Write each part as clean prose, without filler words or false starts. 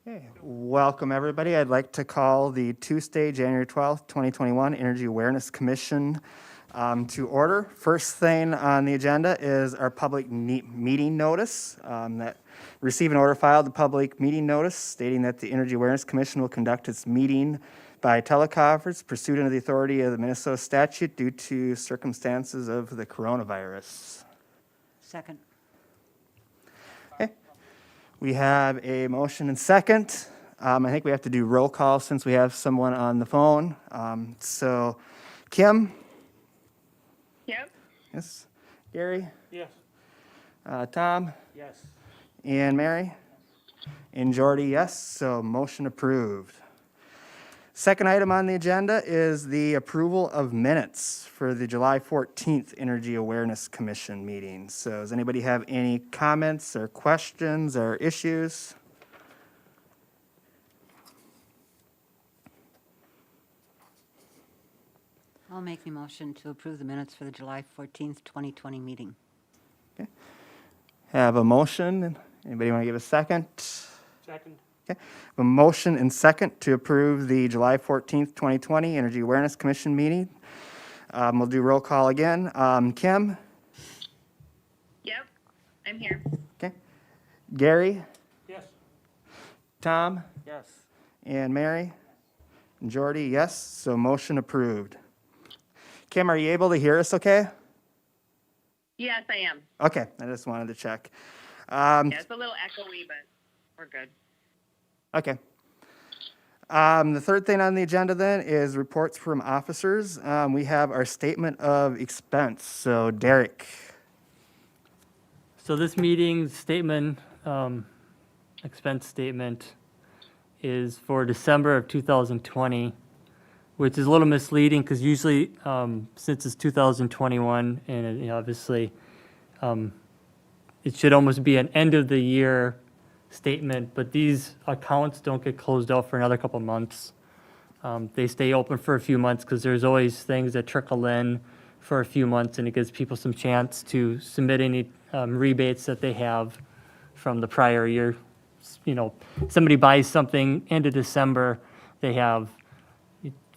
Okay, welcome everybody. I'd like to call the Tuesday, January 12th, 2021 Energy Awareness Commission to order. First thing on the agenda is our public meeting notice. That receive and order filed the public meeting notice stating that the Energy Awareness Commission will conduct its meeting by teleconference pursuant to the authority of the Minnesota statute due to circumstances of the coronavirus. Second. We have a motion and second. I think we have to do roll call since we have someone on the phone. So, Kim? Yep. Yes. Gary? Yes. Tom? Yes. And Mary? And Jordy, yes. So, motion approved. Second item on the agenda is the approval of minutes for the July 14th Energy Awareness Commission meeting. So does anybody have any comments or questions or issues? I'll make the motion to approve the minutes for the July 14th, 2020 meeting. Have a motion. Anybody want to give a second? Second. Okay. A motion and second to approve the July 14th, 2020 Energy Awareness Commission meeting. We'll do roll call again. Kim? Yep. I'm here. Okay. Gary? Yes. Tom? Yes. And Mary? And Jordy, yes. So motion approved. Kim, are you able to hear us okay? Yes, I am. Okay, I just wanted to check. Yeah, it's a little echoey, but we're good. Okay. The third thing on the agenda then is reports from officers. We have our statement of expense. So Derek. So this meeting's statement, expense statement, is for December of 2020, which is a little misleading because usually, since it's 2021, and obviously, it should almost be an end of the year statement, but these accounts don't get closed out for another couple months. They stay open for a few months because there's always things that trickle in for a few months, and it gives people some chance to submit any rebates that they have from the prior year. Somebody buys something end of December, they have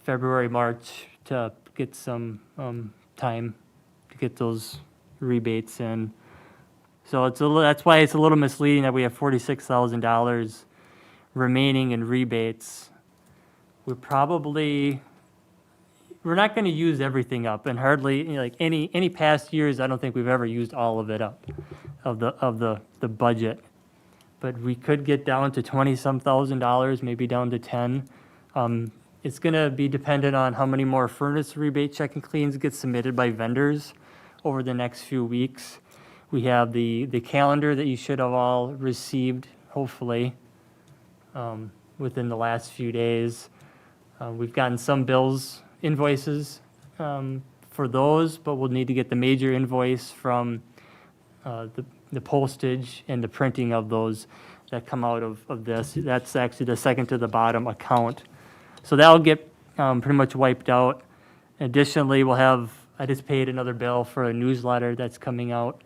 February, March to get some time to get those rebates in. So that's why it's a little misleading that we have $46,000 remaining in rebates. We're not going to use everything up, and hardly like any past years. I don't think we've ever used all of it up, of the budget. But we could get down to $20-some thousand, maybe down to 10. It's going to be dependent on how many more furnace rebate check and cleans get submitted by vendors over the next few weeks. We have the calendar that you should have all received, hopefully, within the last few days. We've gotten some invoices for those, but we'll need to get the major invoice from the postage and the printing of those that come out of this. That's actually the second to the bottom account. So that'll get pretty much wiped out. Additionally, I just paid another bill for a newsletter that's coming out.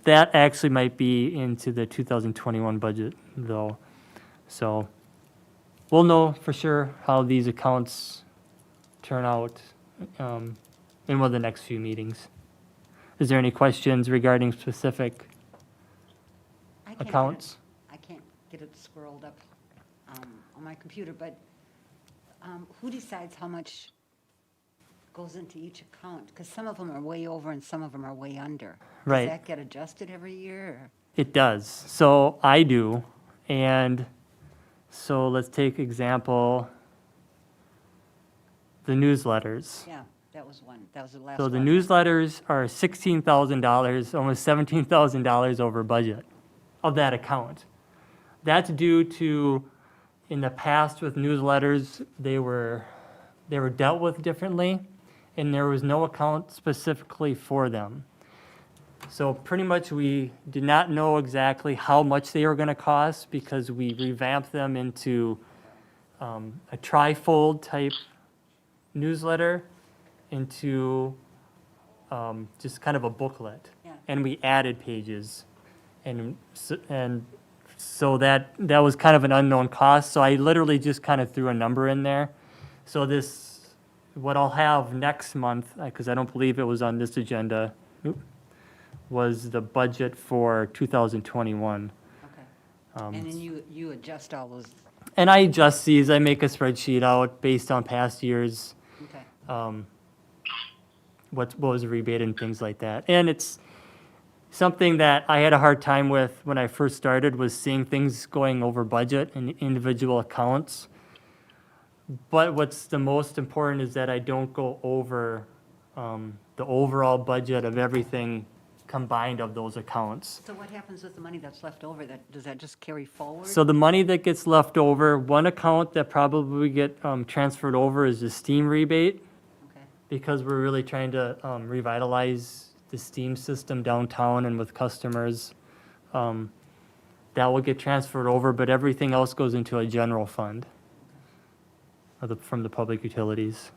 That actually might be into the 2021 budget, though. So we'll know for sure how these accounts turn out in one of the next few meetings. Is there any questions regarding specific accounts? I can't get it scrolled up on my computer, but who decides how much goes into each account? Because some of them are way over and some of them are way under. Right. Does that get adjusted every year? Or? It does. So I do. And so let's take example, the newsletters. Yeah, that was one. That was the last So one. the newsletters are $16,000, almost $17,000 over budget of that account. That's due to, in the past with newsletters, they were dealt with differently, and there was no account specifically for them. So pretty much we did not know exactly how much they were going to cost because we revamped them into a trifold type newsletter into just kind of a booklet. Yeah. And we added pages and So that was kind of an unknown cost, so I literally just kind of threw a number in there. So what I'll have next month, because I don't believe it was on this agenda, was the budget for 2021. Okay. And then you adjust all those, And I adjust these, I make a spreadsheet out based on past years, okay. what was rebated and things like that. And it's something that I had a hard time with when I first started, was seeing things going over budget in individual accounts. But what's the most important is that I don't go over the overall budget of everything combined of those accounts. So what happens with the money that's left over? Does that just carry forward? So the money that gets left over, one account that probably get transferred over is the steam rebate, Okay, because we're really trying to revitalize the steam system downtown and with customers. That will get transferred over, but everything else goes into a general fund from the public utilities.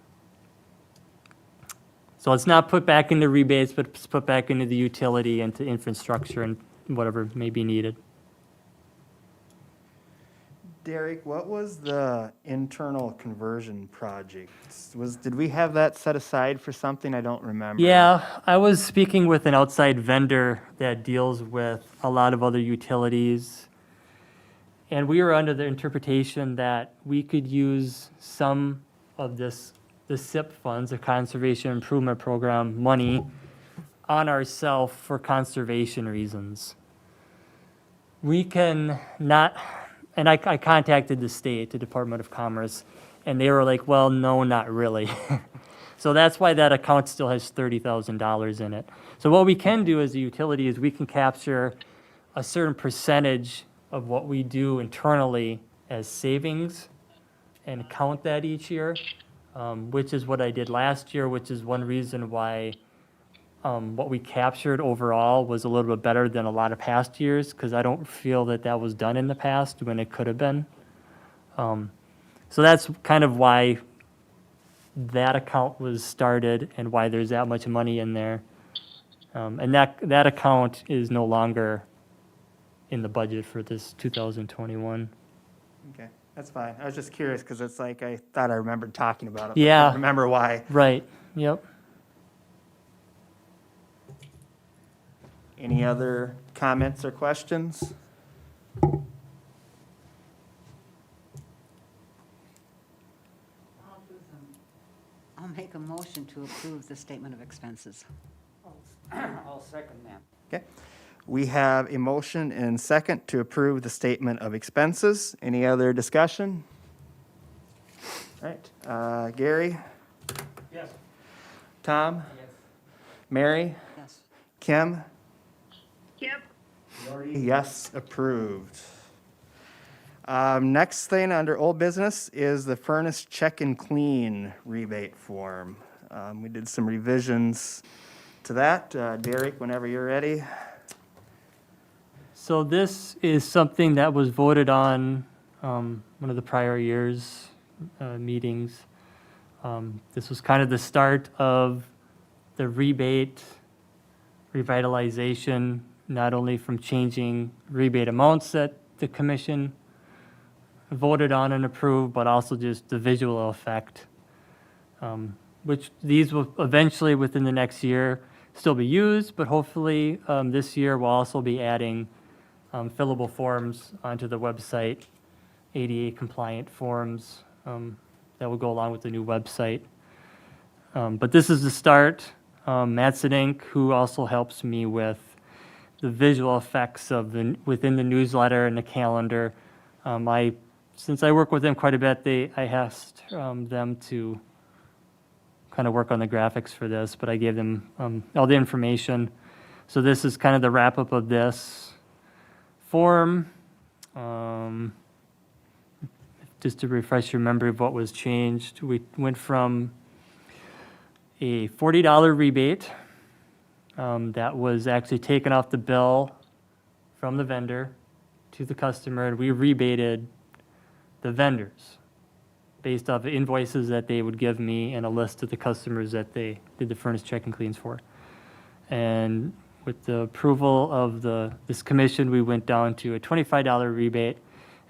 So it's not put back into rebates, but it's put back into the utility and to infrastructure and whatever may be needed. Derek, what was the internal conversion project? Did we have that set aside for something? I don't remember. Yeah, I was speaking with an outside vendor that deals with a lot of other utilities. And we were under the interpretation that we could use some of the SIP funds, the Conservation Improvement Program money, on ourselves for conservation reasons. We can not, and I contacted the state, the Department of Commerce, and they were like, well, no, not really. So that's why that account still has $30,000 in it. So what we can do as a utility is we can capture a certain percentage of what we do internally as savings and count that each year, which is what I did last year, which is one reason why what we captured overall was a little bit better than a lot of past years, because I don't feel that that was done in the past when it could have been. So that's kind of why that account was started and why there's that much money in there. And that account is no longer in the budget for this 2021. Okay, that's fine. I was just curious because it's like I thought I remembered talking about it. But Yeah. I don't remember why. Right, yep. Any other comments or questions? I'll make a motion to approve the statement of expenses. I'll second that. Okay. We have a motion and second to approve the statement of expenses. Any other discussion? All right, Gary, Yes. Tom, Yes. Mary, Yes. Kim? Yep. Yes, approved. Next thing under old business is the furnace check and clean rebate form. We did some revisions to that. Derek, whenever you're ready. So this is something that was voted on one of the prior years' meetings. This was kind of the start of the rebate revitalization, not only from changing rebate amounts that the commission voted on and approved, but also just the visual effect, which these will eventually, within the next year, still be used, but hopefully this year we'll also be adding fillable forms onto the website, ADA compliant forms that will go along with the new website. But this is the start. Matt Inc., who also helps me with the visual effects of within the newsletter and the calendar. Since I work with them quite a bit, I asked them to kind of work on the graphics for this, but I gave them all the information. So this is kind of the wrap-up of this form. Just to refresh your memory of what was changed, we went from a $40 rebate that was actually taken off the bill from the vendor to the customer, and we rebated the vendors based off the invoices that they would give me and a list of the customers that they did the furnace check and cleans for. And with the approval of this commission, we went down to a $25 rebate,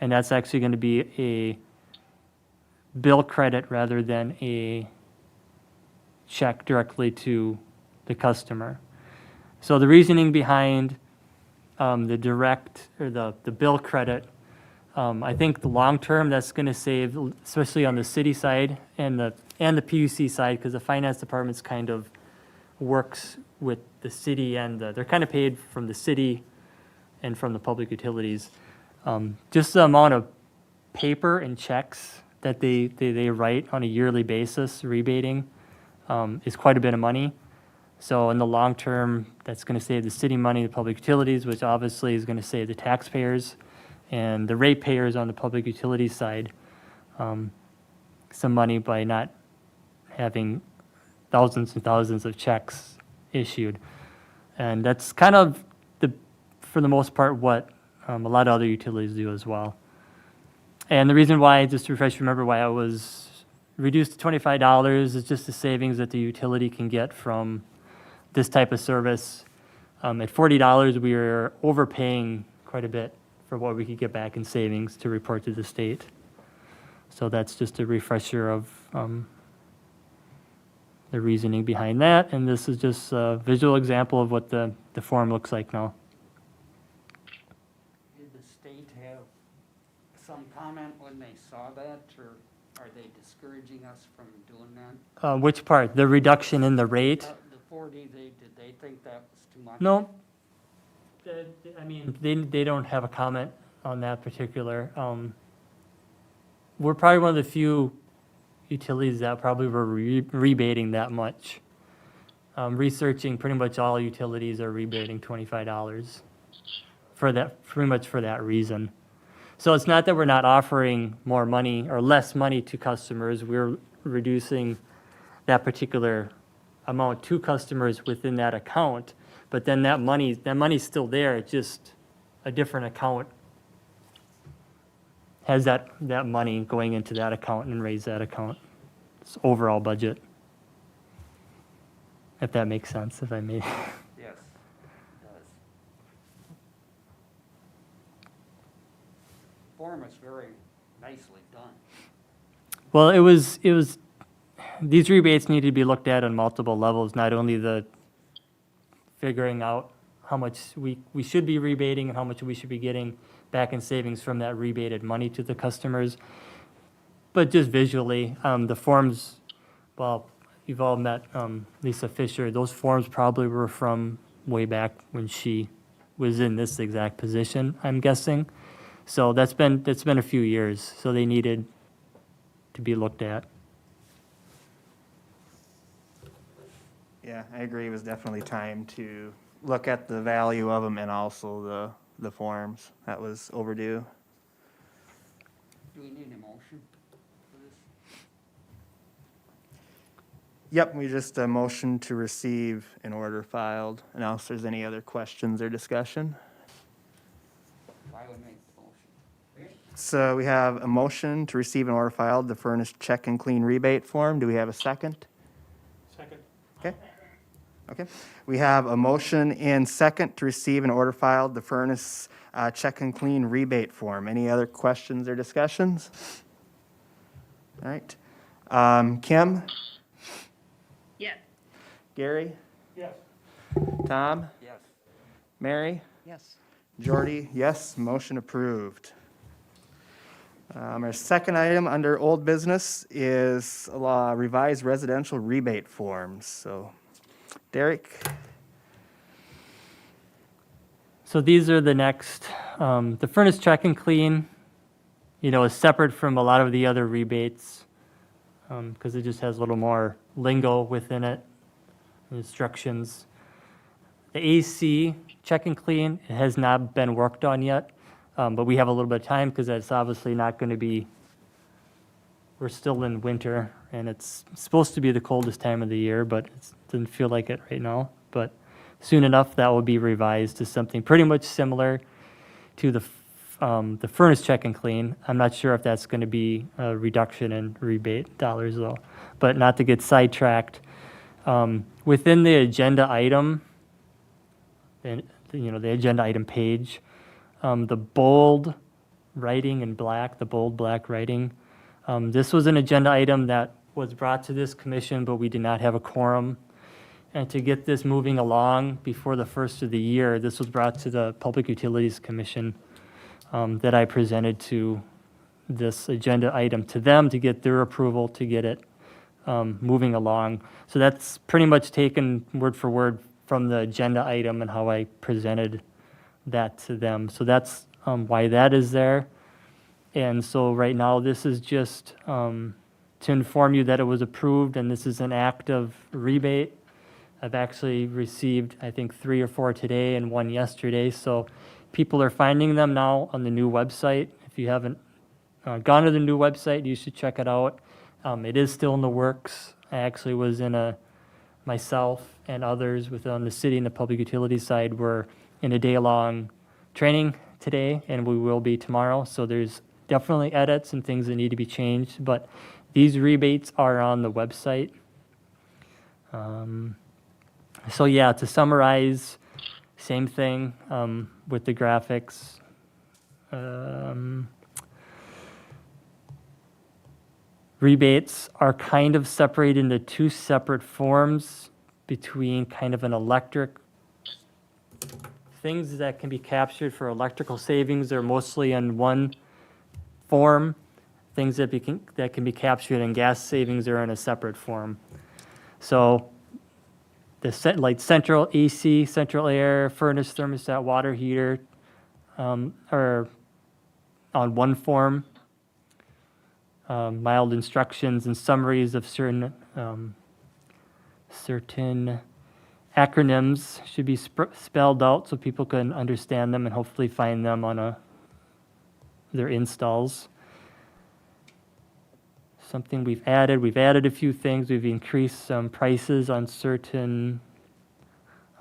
and that's actually going to be a bill credit rather than a check directly to the customer. So the reasoning behind the direct, or the bill credit, I think the long term, that's going to save, especially on the city side and the PUC side, because the finance department's kind of works with the city and they're kind of paid from the city and from the public utilities. Just the amount of paper and checks that they write on a yearly basis, rebating, is quite a bit of money. So in the long term, that's going to save the city money, the public utilities, which obviously is going to save the taxpayers and the ratepayers on the public utilities side some money by not having thousands and thousands of checks issued. And that's kind of, for the most part, what a lot of other utilities do as well. And the reason why, just to refresh, remember why I was reduced to $25 is just the savings that the utility can get from this type of service. At $40, we are overpaying quite a bit for what we could get back in savings to report to the state. So that's just a refresher of the reasoning behind that. And this is just a visual example of what the form looks like now. Did the state have some comment when they saw that, or are they discouraging us from doing that? Which part? The reduction in the rate? The 40, did they think that was too much? No. I mean, they don't have a comment on that particular. We're probably one of the few utilities that probably were rebating that much. Researching, pretty much all utilities are rebating $25 for that, pretty much for that reason. So it's not that we're not offering more money or less money to customers. We're reducing that particular amount to customers within that account. But then that money's still there. It's just a different account has that money going into that account and raise that account. It's overall budget. If that makes sense, if I may. Yes, it does. Form is very nicely done. Well, it was, these rebates need to be looked at on multiple levels, not only the figuring out how much we should be rebating and how much we should be getting back in savings from that rebated money to the customers, but just visually, the forms, well, you've all met Lisa Fisher. Those forms probably were from way back when she was in this exact position, I'm guessing. So that's been a few years, so they needed to be looked at. Yeah, I agree. It was definitely time to look at the value of them and also the forms. That was overdue. Do we need a motion for this? Yep, we just a motion to receive an order filed. And now if there's any other questions or discussion. I would make the motion. So we have a motion to receive an order filed, the furnished check and clean rebate form. Do we have a second? Second. Okay. Okay. We have a motion and second to receive an order filed, the furnace check and clean rebate form. Any other questions or discussions? All right. Kim? Yes. Gary? Yes. Tom? Yes. Mary? Yes. Jordy? Yes. Motion approved. Our second item under old business is revised residential rebate forms. So, Derek? So these are the next, the furnace check and clean, is separate from a lot of the other rebates because it just has a little more lingo within it, instructions. The AC check and clean, it has not been worked on yet, but we have a little bit of time because that's obviously not going to be, we're still in winter and it's supposed to be the coldest time of the year, but it doesn't feel like it right now. But soon enough, that will be revised to something pretty much similar to the furnace check and clean. I'm not sure if that's going to be a reduction in rebate dollars though, but not to get sidetracked. Within the agenda item, the agenda item page. The bold writing in black, the bold black writing, this was an agenda item that was brought to this commission, but we did not have a quorum. And to get this moving along before the first of the year, this was brought to the Public Utilities Commission, that I presented to this agenda item to them to get their approval to get it moving along. So that's pretty much taken word for word from the agenda item and how I presented that to them. So that's why that is there. And so right now, this is just to inform you that it was approved, and this is an act of rebate. I've actually received, I think, 3 or 4 today and 1 yesterday. So people are finding them now on the new website. If you haven't gone to the new website, you should check it out. It is still in the works. I actually was myself and others within the city and the public utility side were in a day-long training today, and we will be tomorrow. So there's definitely edits and things that need to be changed, but these rebates are on the website. So yeah, to summarize, same thing with the graphics. Rebates are kind of separated into 2 separate forms between kind of an electric, things that can be captured for electrical savings are mostly in one form. Things that can be captured in gas savings are in a separate form. So like central AC, central air, furnace, thermostat, water heater are on one form. Mild instructions and summaries of certain acronyms should be spelled out so people can understand them and hopefully find them on their installs. Something we've added a few things. We've increased some prices on certain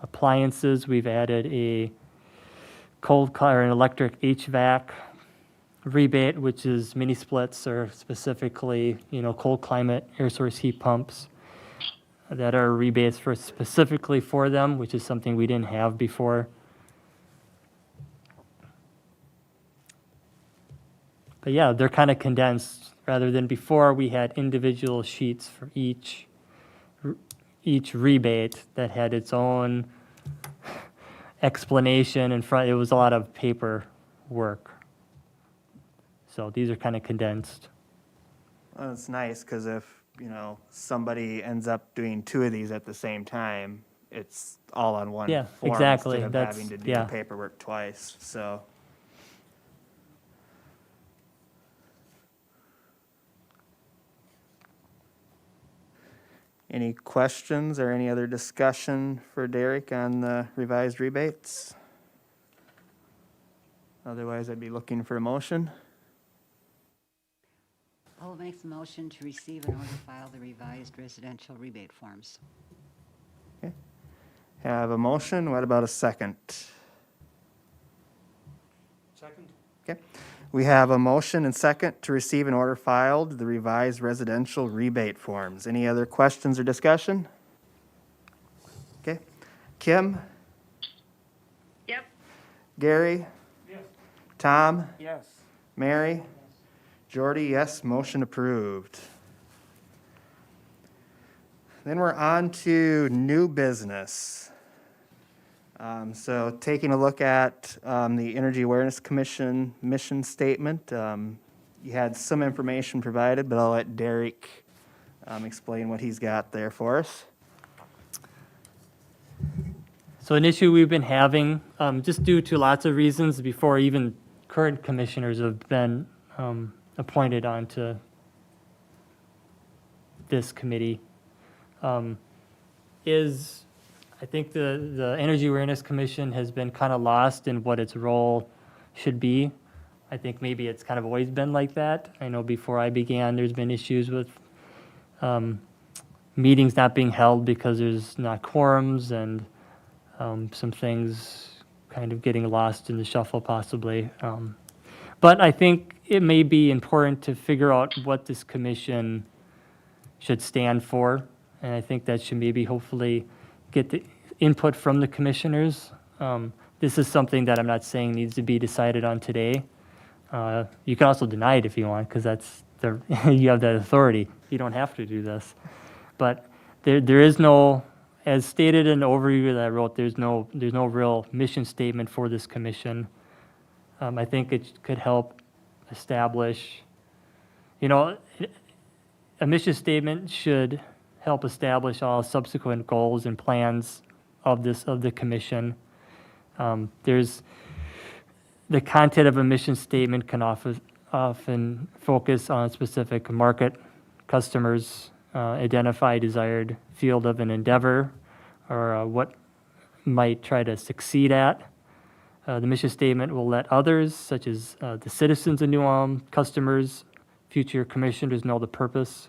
appliances. We've added an electric HVAC rebate, which is mini splits or specifically, cold climate air source heat pumps that are rebates specifically for them, which is something we didn't have before. But yeah, they're kind of condensed. Rather than before, we had individual sheets for each rebate that had its own explanation in front. It was a lot of paper work. So these are kind of condensed. Well, it's nice because if, somebody ends up doing 2 of these at the same time, it's all on one Yeah, form exactly. instead of That's- having to do yeah. the paperwork twice, so. Any questions or any other discussion for Derek on the revised rebates? Otherwise, I'd be looking for a motion. I will make the motion to receive and order file the revised residential rebate forms. Have a motion, what about a second? Second? Okay, we have a motion and second to receive and order filed the revised residential rebate forms. Any other questions or discussion? Okay, Kim, Yep. Gary, Yes. Tom, Yes. Mary, Jordy, yes, motion approved. Then we're on to new business. So taking a look at the Energy Awareness Commission mission statement, you had some information provided, but I'll let Derek explain what he's got there for us. So an issue we've been having, just due to lots of reasons before even current commissioners have been appointed onto this committee, is I think the Energy Awareness Commission has been kind of lost in what its role should be. I think maybe it's kind of always been like that. I know before I began, there's been issues with meetings not being held because there's not quorums and some things kind of getting lost in the shuffle possibly. But I think it may be important to figure out what this commission should stand for. And I think that should maybe hopefully get the input from the commissioners This is something that I'm not saying needs to be decided on today. You can also deny it if you want, because that's the, you have that authority. You don't have to do this. But there is no, as stated in the overview that I wrote, there's no real mission statement for this commission. I think it could help establish, a mission statement should help establish all subsequent goals and plans of the commission. There's, the content of a mission statement can often focus on specific market, customers, identify desired field of an endeavor, or what might try to succeed at. The mission statement will let others, such as the citizens of New Ulm, customers, future commissioners, know the purpose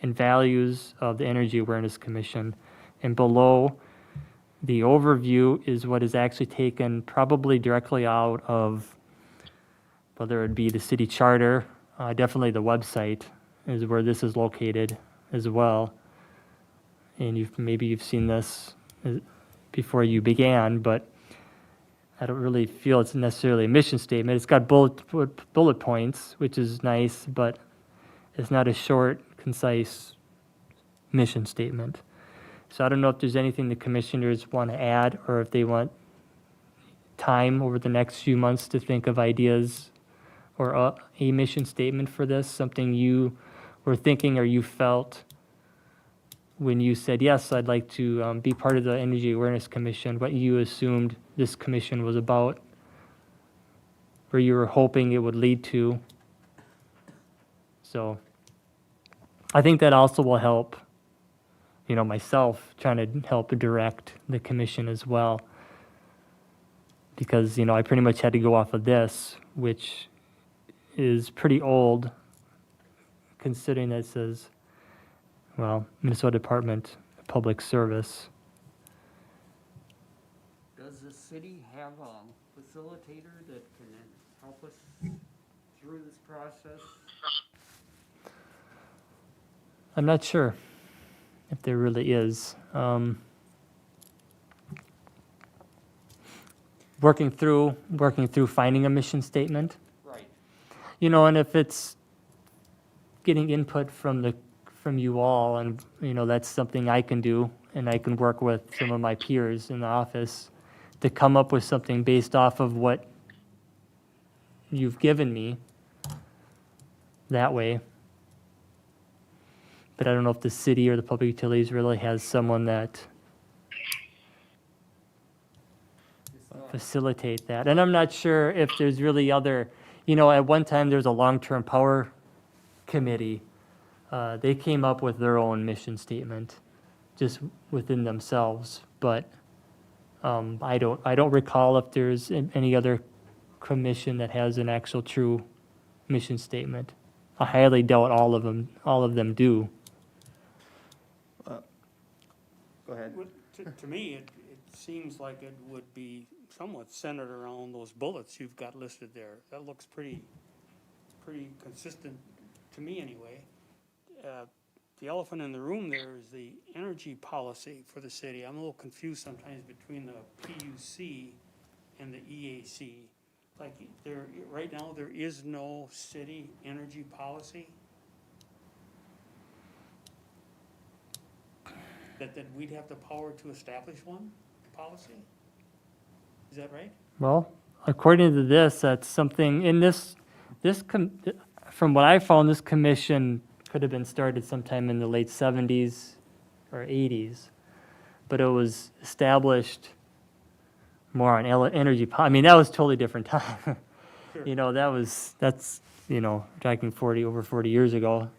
and values of the Energy Awareness Commission. And below, the overview is what is actually taken probably directly out of, whether it be the city charter, definitely the website is where this is located as well. And maybe you've seen this before you began, but I don't really feel it's necessarily a mission statement. It's got bullet points, which is nice, but it's not a short, concise mission statement. So I don't know if there's anything the commissioners want to add, or if they want time over the next few months to think of ideas or a mission statement for this, something you were thinking or you felt when you said, yes, I'd like to be part of the Energy Awareness Commission, what you assumed this commission was about, or you were hoping it would lead to. So I think that also will help, myself trying to help direct the commission as well. Because, I pretty much had to go off of this, which is pretty old, considering that it says, Minnesota Department of Public Service. Does the city have a facilitator that can help us through this process? I'm not sure if there really is. Working through finding a mission statement, Right. and if it's getting input from you all, and that's something I can do, and I can work with some of my peers in the office to come up with something based off of what you've given me that way. But I don't know if the city or the public utilities really has someone that facilitate that. And I'm not sure if there's really other, at one time there was a long-term power committee. They came up with their own mission statement, just within themselves. But I don't recall if there's any other commission that has an actual true mission statement. I highly doubt all of them do. Go ahead. Well, to me, it seems like it would be somewhat centered around those bullets you've got listed there. That looks pretty consistent to me anyway. The elephant in the room there is the energy policy for the city. I'm a little confused sometimes between the PUC and the EAC. Like right now, there is no city energy policy? That we'd have the power to establish one policy? Is that right? Well, according to this, that's something in from what I found, this commission could have been started sometime in the late 70s or 80s, but it was established more on energy. I mean, that was a totally different time. Sure. That's talking over 40 years ago.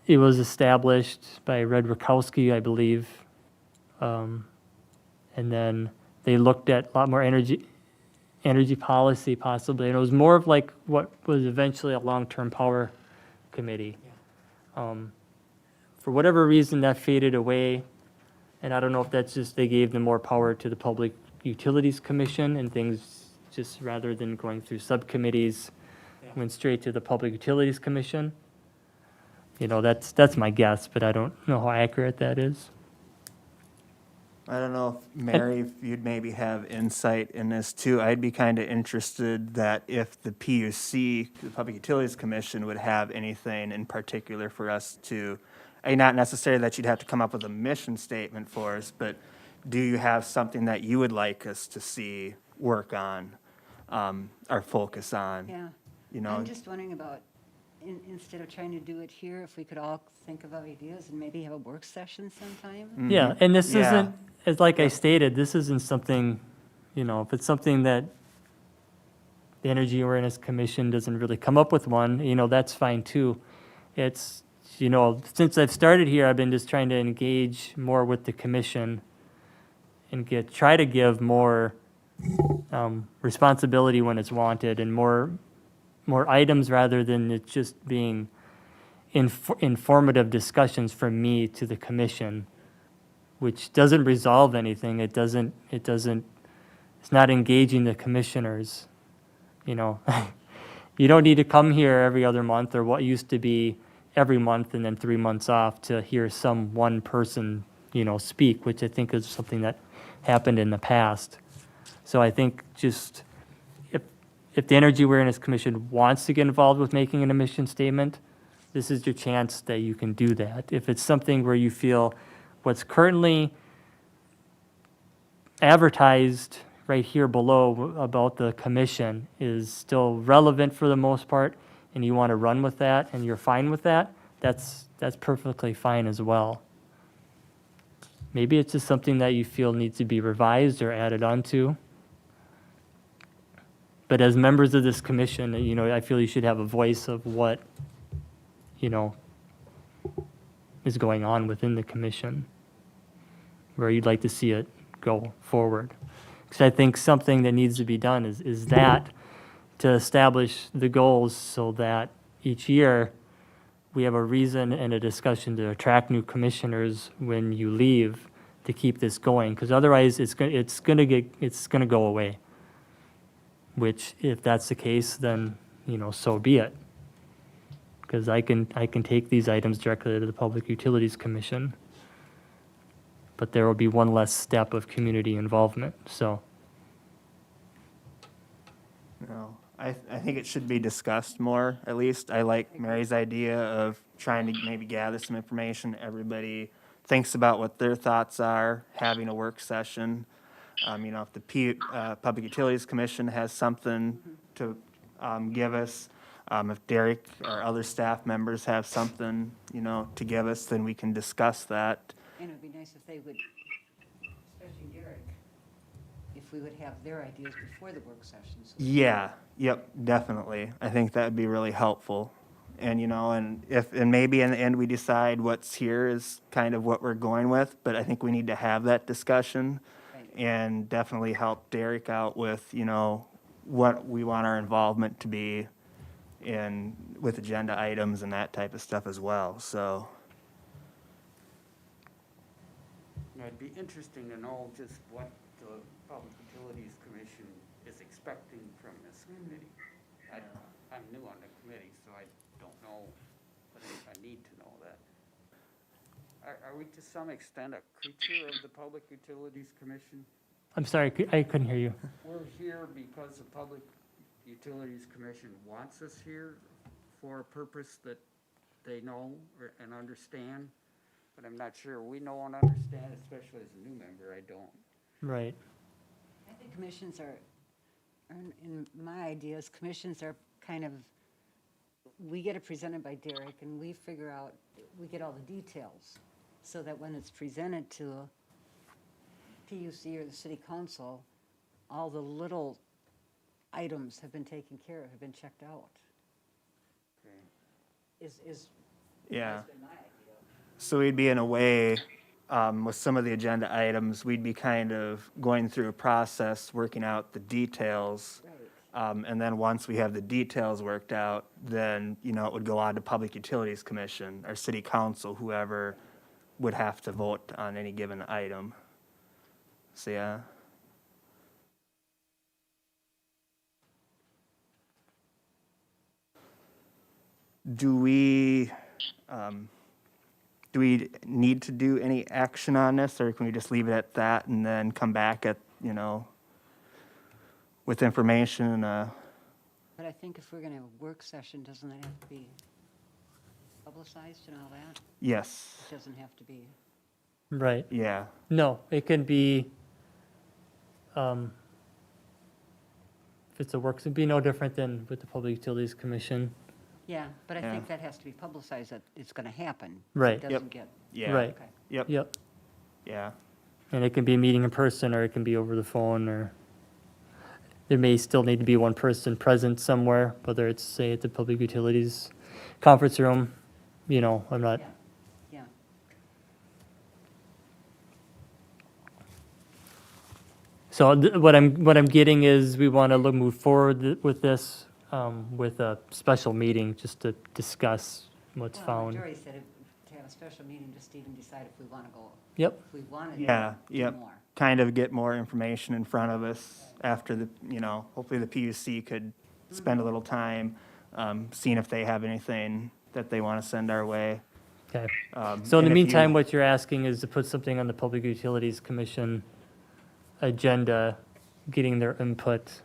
It was established by Red Rakowski, I believe. And then they looked at a lot more energy policy possibly. And it was more of like what was eventually a long-term power committee. For whatever reason, that faded away. And I don't know if that's just they gave them more power to the Public Utilities Commission and things just rather than going through subcommittees, went straight to the Public Utilities Commission. That's my guess, but I don't know how accurate that is. I don't know if Mary, if you'd maybe have insight in this too. I'd be kind of interested that if the PUC, the Public Utilities Commission, would have anything in particular for us to, not necessarily that you'd have to come up with a mission statement for us, but do you have something that you would like us to see work on, or focus on? Yeah. You know, I'm just wondering about, instead of trying to do it here, if we could all think of ideas and maybe have a work session sometime? Yeah, and this Yeah. isn't, as like I stated, this isn't something, if it's something that the Energy Awareness Commission doesn't really come up with one, that's fine too. It's, since I've started here, I've been just trying to engage more with the commission and try to give more responsibility when it's wanted and more items rather than it just being informative discussions from me to the commission, which doesn't resolve anything. It's not engaging the commissioners, You don't need to come here every other month or what used to be every month and then 3 months off to hear some one person, speak, which I think is something that happened in the past. So I think just if the Energy Awareness Commission wants to get involved with making an emission statement, this is your chance that you can do that. If it's something where you feel what's currently advertised right here below about the commission is still relevant for the most part, and you want to run with that, and you're fine with that, that's perfectly fine as well. Maybe it's just something that you feel needs to be revised or added onto. But as members of this commission, I feel you should have a voice of what, is going on within the commission, where you'd like to see it go forward. Because I think something that needs to be done is that to establish the goals so that each year we have a reason and a discussion to attract new commissioners when you leave to keep this going. Because otherwise, it's gonna go away. Which, if that's the case, then so be it. Because I can take these items directly to the Public Utilities Commission, but there will be one less step of community involvement. So I think it should be discussed more, at least. I like Mary's idea of trying to maybe gather some information. Everybody thinks about what their thoughts are, having a work session. If the Public Utilities Commission has something to give us, if Derek or other staff members have something, to give us, then we can discuss that. And it would be nice if they would, especially Derek, if we would have their ideas before the work session. So Yeah, yep, definitely. I think that would be really helpful. And, and maybe in the end we decide what's here is kind of what we're going with, but I think we need to have that discussion Right. and definitely help Derek out with, what we want our involvement to be with agenda items and that type of stuff as well, so. It'd be interesting to know just what the Public Utilities Commission is expecting from this committee. I'm new on the committee, so I don't know, but I need to know that. Are we to some extent a creature of the Public Utilities Commission? I'm sorry, I couldn't hear you. We're here because the Public Utilities Commission wants us here for a purpose that they know and understand, but I'm not sure we know and understand, especially as a new member, I don't. Right. I think commissions are, in my ideas, commissions are kind of, we get it presented by Derek and we figure out, we get all the details so that when it's presented to PUC or the city council, all the little items have been taken care of, have been checked out. Okay. Yeah. Has been my idea. So we'd be in a way, with some of the agenda items, we'd be kind of going through a process, working out the details. Right. And then once we have the details worked out, then, it would go on to Public Utilities Commission or City Council, whoever would have to vote on any given item. So, yeah. Do we, do we need to do any action on this, or can we just leave it at that and then come back at, with information? But I think if we're gonna have a work session, doesn't that have to be publicized and all that? Yes, It doesn't have to be, Right. yeah, No, it can be, if it's a work, it'd be no different than with the Public Utilities Commission. yeah, but I Yeah. think that has to be publicized that it's gonna happen. Right. It Yep. doesn't get, yeah. Right. okay. Yep, Yep. yeah, And it can be a meeting in person, or it can be over the phone, or there may still need to be one person present somewhere, whether it's, say, at the Public Utilities Conference Room, I'm not, Yeah, yeah. so what I'm getting is we want to move forward with this, with a special meeting, just to discuss what's Well, found. Jory said to have a special meeting, just to even decide if we wanna go, Yep, if we wanna yeah, do yep. more. Kind of get more information in front of us after hopefully the PUC could spend a little time, seeing if they have anything that they want to send our way. okay. So in And if the you- meantime, what you're asking is to put something on the Public Utilities Commission agenda, getting their input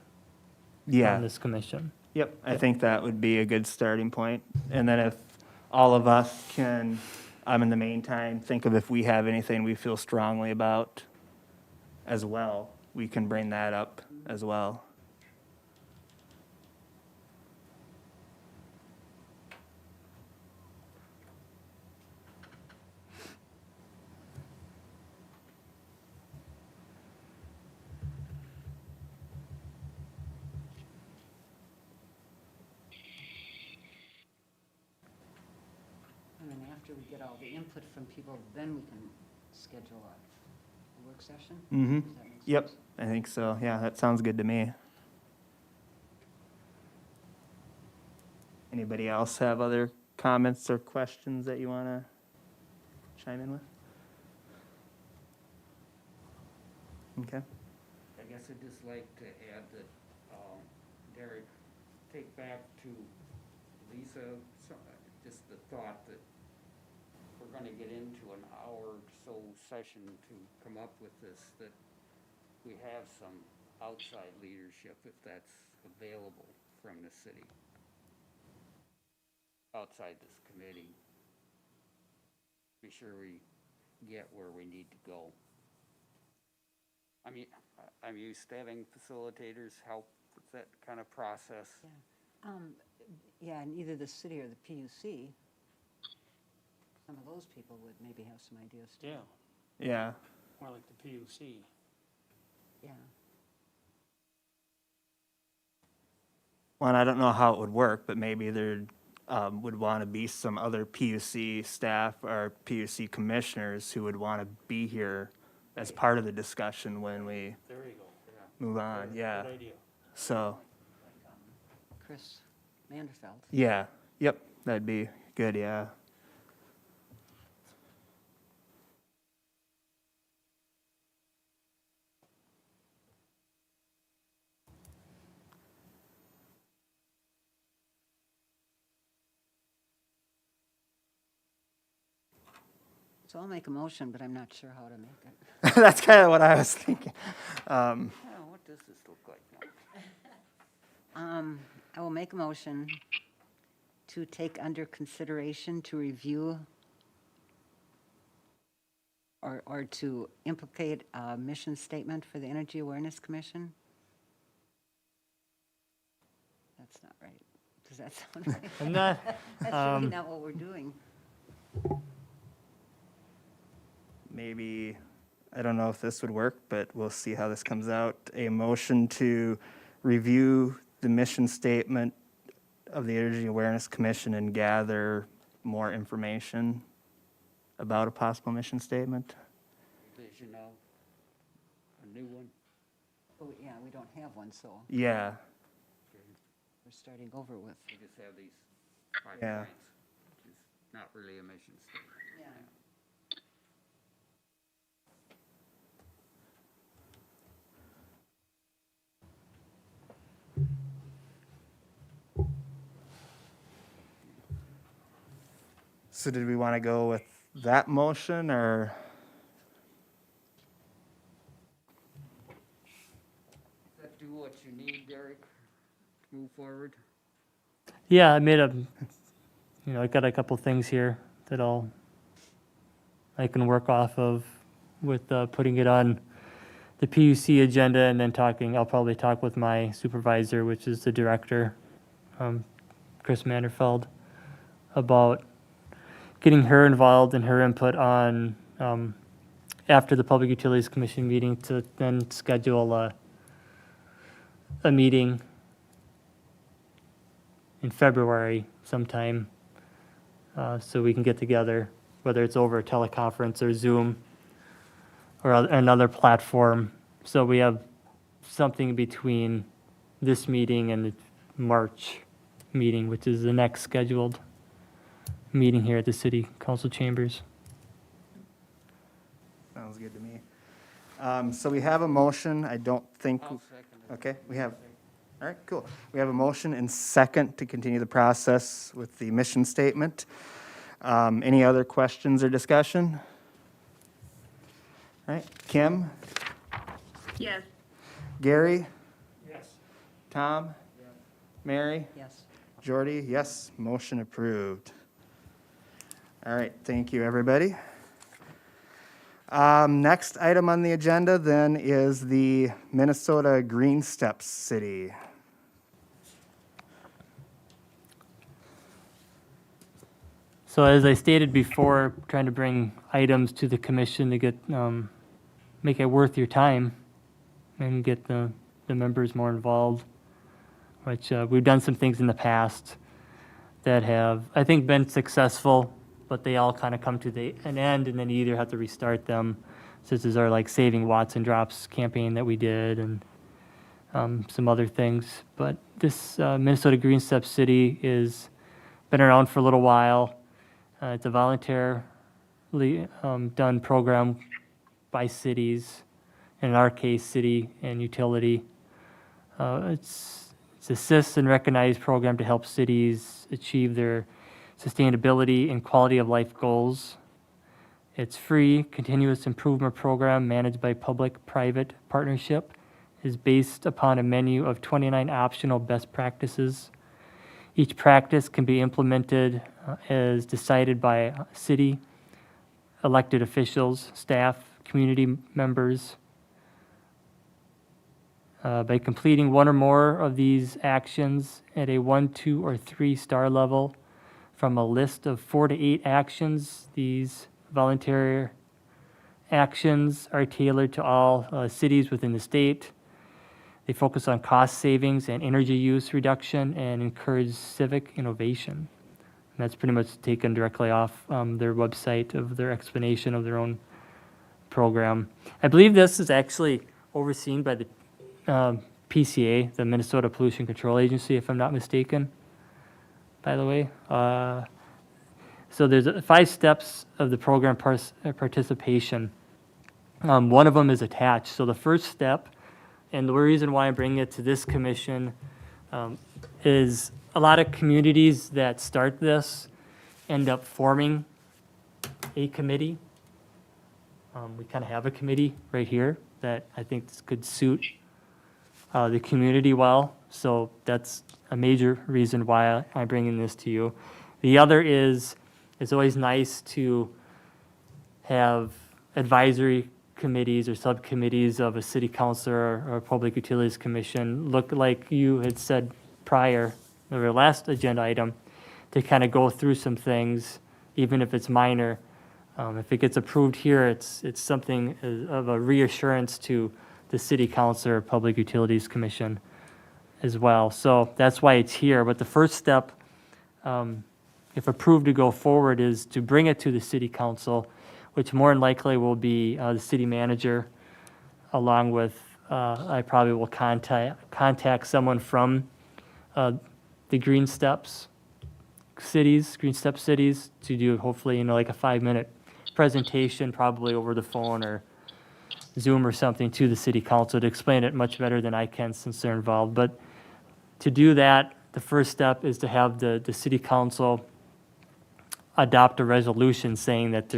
Yeah. on this commission. Yep, I Yep. think that would be a good starting point. And then if all of us can, in the meantime, think of if we have anything we feel strongly about as well, we can bring that up as well. And then after we get all the input from people, then we can schedule a work session? Mm-hmm. Does that make Yep, sense? I think so. Yeah, that sounds good to me. Anybody else have other comments or questions that you want to chime in with? Okay. I guess I'd just like to add that, Derek, take back to Lisa, just the thought that we're gonna get into an hour or so session to come up with this, that we have some outside leadership, if that's available from the city, outside this committee. Be sure we get where we need to go. I mean, I'm used to having facilitators help with that kind of process. Yeah, and either the city or the PUC, some of those people would maybe have some ideas too. Yeah, Yeah, more like the PUC. Yeah. well, and I don't know how it would work, but maybe there would want to be some other PUC staff or PUC commissioners who would want to be here as part of the discussion when we There you go. move on, yeah. Good idea. So, Chris Manderfeld. yeah, yep, that'd be good, yeah. So I'll make a motion, but I'm not sure how to make it. That's kind of what I was thinking. Oh, what does this look like now? I will make a motion to take under consideration to review or to implicate a mission statement for the Energy Awareness Commission. That's not right. Does that sound right? I'm not, That's really not what we're doing. Maybe, I don't know if this would work, but we'll see how this comes out. A motion to review the mission statement of the Energy Awareness Commission and gather more information about a possible mission statement. Vision of a new one? Oh, yeah, we don't have one, so Yeah, we're starting over with. We just have these 5 Yeah. points, which is not really a mission statement. Yeah. so did we want to go with that motion, or? Does that do what you need, Derek, to move forward? Yeah, I made I got a couple things here that I can work off of with putting it on the PUC agenda and then I'll probably talk with my supervisor, which is the director, Chris Manderfeld, about getting her involved and her input on, after the Public Utilities Commission meeting, to then schedule a meeting in February sometime, so we can get together, whether it's over a teleconference or Zoom or another platform. So we have something between this meeting and the March meeting, which is the next scheduled meeting here at the City Council Chambers. Sounds good to me. So we have a motion, I don't think, I'll second it. okay, all right, cool. We have a motion and second to continue the process with the mission statement. Any other questions or discussion? All right, Kim, Yes. Gary, Yes. Tom, Mary, Yes. Jordy, yes, motion approved. All right, thank you, everybody. Next item on the agenda then is the Minnesota Green Steps City. So as I stated before, trying to bring items to the commission to get, make it worth your time and get the members more involved, which we've done some things in the past that have, I think, been successful, but they all kind of come to an end, and then you either have to restart them, such as our Saving Watts and Drops campaign that we did, and some other things. But this Minnesota Green Steps City is been around for a little while. It's a voluntarily done program by cities, in our case, city and utility. It's assists and recognized program to help cities achieve their sustainability and quality of life goals. It's free, continuous improvement program managed by public-private partnership, is based upon a menu of 29 optional best practices. Each practice can be implemented as decided by city, elected officials, staff, community members. By completing one or more of these actions at a 1, 2, or 3-star level from a list of 4 to 8 actions, these voluntary actions are tailored to all cities within the state. They focus on cost savings and energy use reduction and encourage civic innovation. And that's pretty much taken directly off their website of their explanation of their own program. I believe this is actually overseen by the PCA, the Minnesota Pollution Control Agency, if I'm not mistaken, by the way. So there's 5 steps of the program participation. One of them is attached. So the first step, and the reason why I'm bringing it to this commission, is a lot of communities that start this end up forming a committee. We kind of have a committee right here that I think could suit the community well. So that's a major reason why I'm bringing this to you. The other is, it's always nice to have advisory committees or subcommittees of a city council or a public utilities commission look like you had said prior, or your last agenda item, to kind of go through some things, even if it's minor. If it gets approved here, it's something of a reassurance to the city council or public utilities commission as well. So that's why it's here. But the first step, if approved to go forward, is to bring it to the city council, which more than likely will be the city manager, along with, I probably will contact someone from the Green Steps cities, Green Step cities, to do hopefully, like a 5-minute presentation, probably over the phone or Zoom or something, to the city council to explain it much better than I can since they're involved. But to do that, the first step is to have the city council adopt a resolution saying that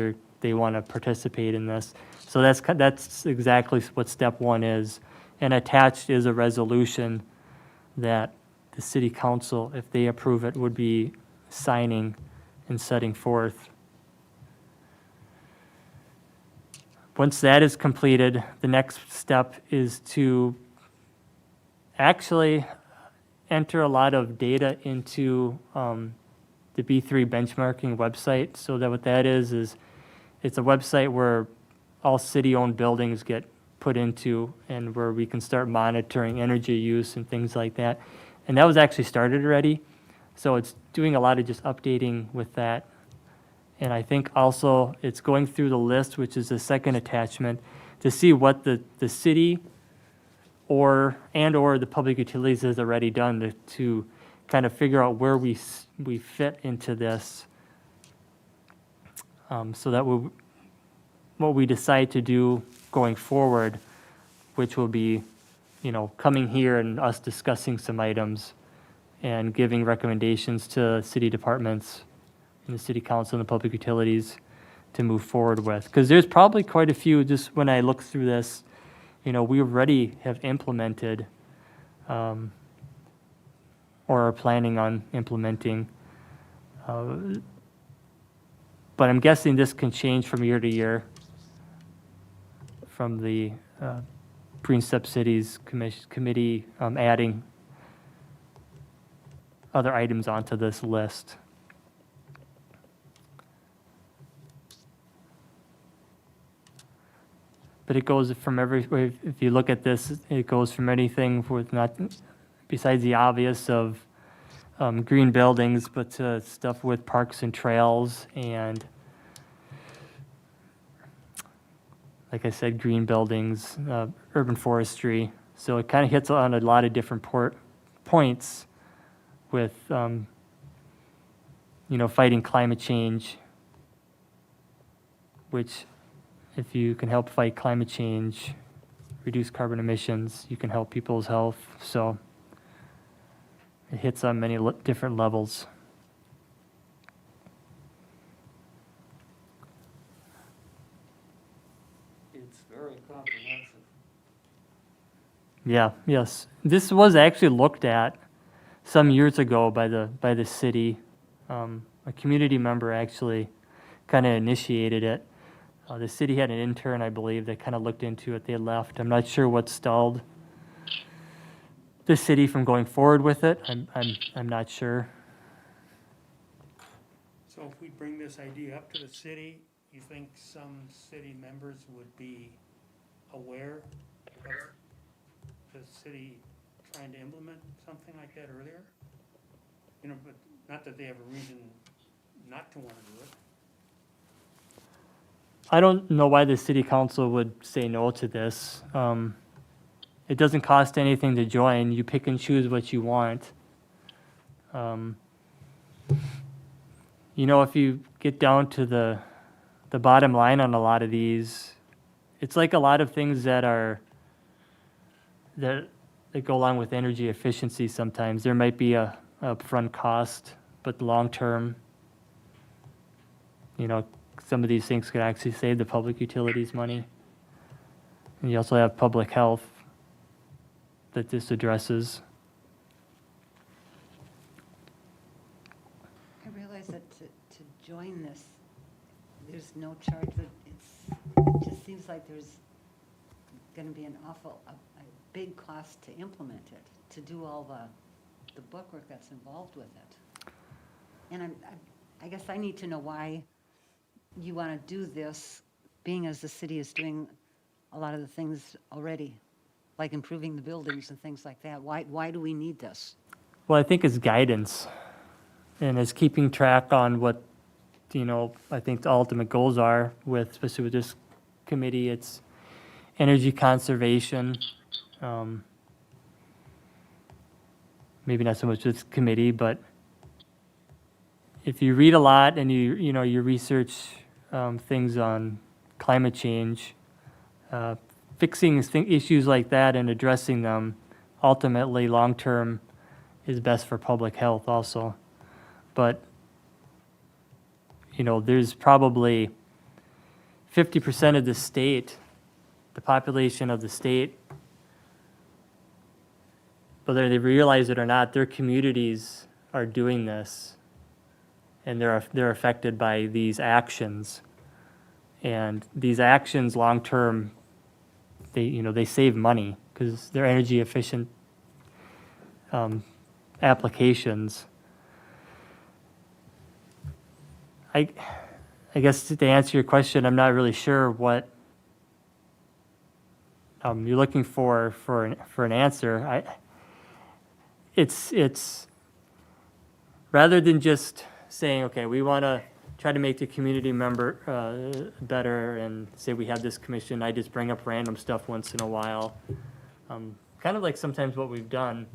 they want to participate in this. So that's exactly what step one is. And attached is a resolution that the city council, if they approve it, would be signing and setting forth. Once that is completed, the next step is to actually enter a lot of data into the B3 benchmarking website. So that what that is it's a website where all city-owned buildings get put into and where we can start monitoring energy use and things like that. And that was actually started already. So it's doing a lot of just updating with that. And I think also it's going through the list, which is the second attachment, to see what the city or the public utilities has already done to kind of figure out where we fit into this. So that what we decide to do going forward, which will be, coming here and us discussing some items and giving recommendations to city departments and the city council and the public utilities to move forward with. Because there's probably quite a few, just when I look through this, we already have implemented or are planning on implementing. But I'm guessing this can change from year to year from the Green Step Cities Committee adding other items onto this list. But it goes from if you look at this, it goes from anything with not, besides the obvious of green buildings, but to stuff with parks and trails and, like I said, green buildings, urban forestry. So it kind of hits on a lot of different points with, fighting climate change, which if you can help fight climate change, reduce carbon emissions, you can help people's health. So it hits on many different levels. It's very comprehensive. Yeah, yes. This was actually looked at some years ago by the city. A community member actually kind of initiated it. The city had an intern, I believe, that kind of looked into it. They left. I'm not sure what stalled the city from going forward with it. I'm not sure. So if we bring this idea up to the city, you think some city members would be aware of the city trying to implement something like that earlier? But not that they have a reason not to want to do it. I don't know why the city council would say no to this. It doesn't cost anything to join. You pick and choose what you want. If you get down to the bottom line on a lot of these, it's like a lot of things that go along with energy efficiency sometimes. There might be a upfront cost, but long term, some of these things could actually save the public utilities money. And you also have public health that this addresses. I realize that to join this, there's no charge, but it just seems like there's gonna be a big cost to implement it, to do all the bookwork that's involved with it. And I guess I need to know why you wanna do this, being as the city is doing a lot of the things already, like improving the buildings and things like that. Why do we need this? Well, I think it's guidance and it's keeping track on what, I think the ultimate goals are with, especially with this committee. It's energy conservation. Maybe not so much this committee, but if you read a lot and you research things on climate change, fixing issues like that and addressing them, ultimately long-term is best for public health also. But, there's probably 50% of the state, the population of the state, whether they realize it or not, their communities are doing this, and they're affected by these actions. And these actions, long-term, they save money because they're energy efficient applications. I guess to answer your question, I'm not really sure what you're looking for an answer. It's rather than just saying, okay, we want to try to make the community member better and say we have this commission, I just bring up random stuff once in a while. Kind of like sometimes what we've done.